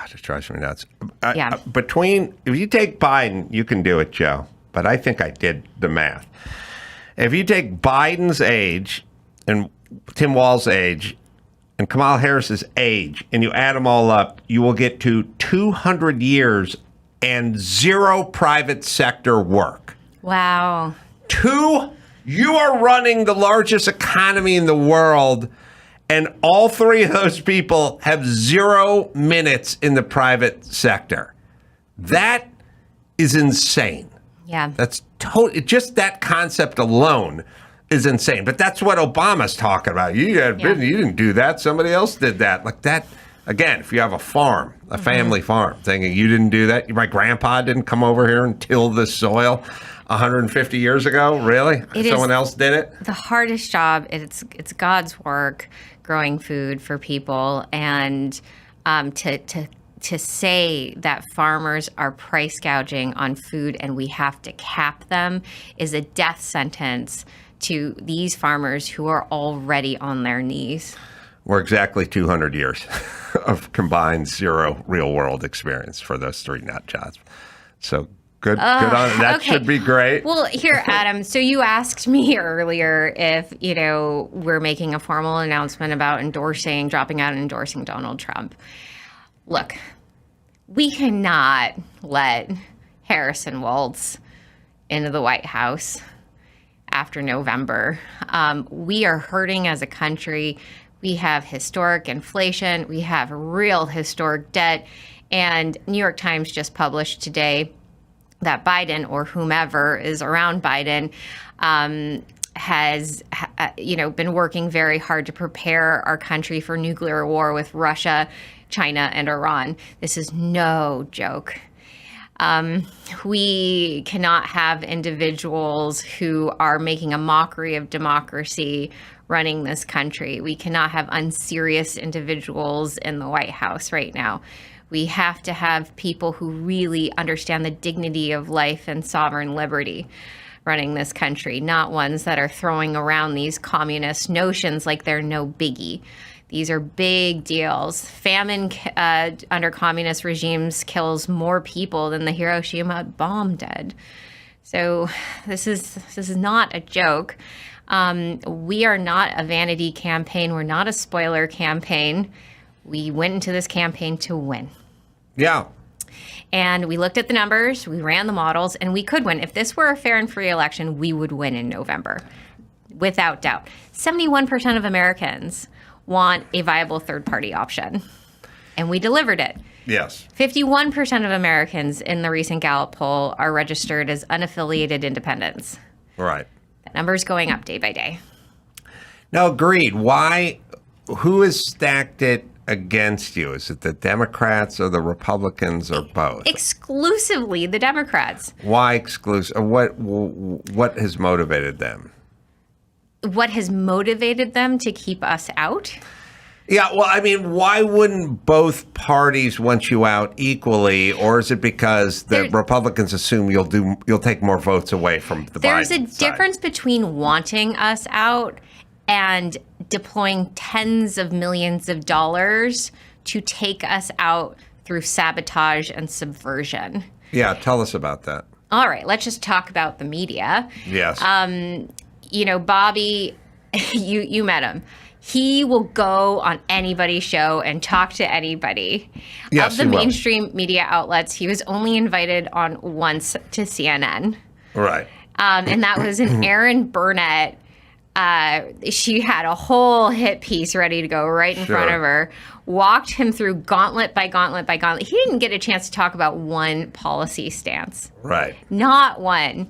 God, it drives me nuts. Yeah. If you take Biden, you can do it, Joe, but I think I did the math. If you take Biden's age and Tim Walz's age and Kamala Harris's age, and you add them all up, you will get to 200 years and zero private sector work. Wow. You are running the largest economy in the world, and all three of those people have 0 minutes in the private sector. That is insane. Yeah. That's just that concept alone is insane. But that's what Obama's talking about. You didn't do that. Somebody else did that. Like that. Again, if you have a farm, a family farm, thinking you didn't do that, my grandpa didn't come over here and till this soil 150 years ago. Really? Someone else did it? The hardest job. It's God's work, growing food for people, and to say that farmers are price gouging on food and we have to cap them is a death sentence to these farmers who are already on their knees. We're exactly 200 years of combined zero real world experience for those three nut jobs. So good on it. That should be great. Well, here, Adam, so you asked me earlier if, we're making a formal announcement about dropping out and endorsing Donald Trump. Look, we cannot let Harris and Walz into the White House after November. We are hurting as a country. We have historic inflation. We have real historic debt. And New York Times just published today that Biden, or whomever is around Biden, has been working very hard to prepare our country for nuclear war with Russia, China, and Iran. This is no joke. We cannot have individuals who are making a mockery of democracy running this country. We cannot have unserious individuals in the White House right now. We have to have people who really understand the dignity of life and sovereign liberty running this country, not ones that are throwing around these communist notions like they're no biggie. These are big deals. Famine under communist regimes kills more people than the Hiroshima bomb did. So this is not a joke. We are not a vanity campaign. We're not a spoiler campaign. We went into this campaign to win. Yeah. And we looked at the numbers, we ran the models, and we could win. If this were a fair and free election, we would win in November, without doubt. 71% of Americans want a viable third-party option, and we delivered it. Yes. 51% of Americans in the recent Gallup poll are registered as unaffiliated independents. Right. That number is going up day by day. No, agreed. Who has stacked it against you? Is it the Democrats or the Republicans or both? Exclusively the Democrats. Why exclusive? What has motivated them? What has motivated them to keep us out? Yeah, well, I mean, why wouldn't both parties want you out equally, or is it because the Republicans assume you'll take more votes away from the Biden There's a side? difference between wanting us out and deploying tens of millions of dollars to take us out through sabotage and subversion. Yeah, tell us about that. All right, let's just talk about the media. Yes. Bobby, you met him. He will go on anybody's show and talk to anybody. Yes, of the he will. mainstream media outlets, he was only invited on once to CNN. Right. And that was an Erin Burnett. She had a whole hit piece ready to go right in front of her, walked him through gauntlet by gauntlet by gauntlet. He didn't get a chance to talk about one policy stance. Right. Not one.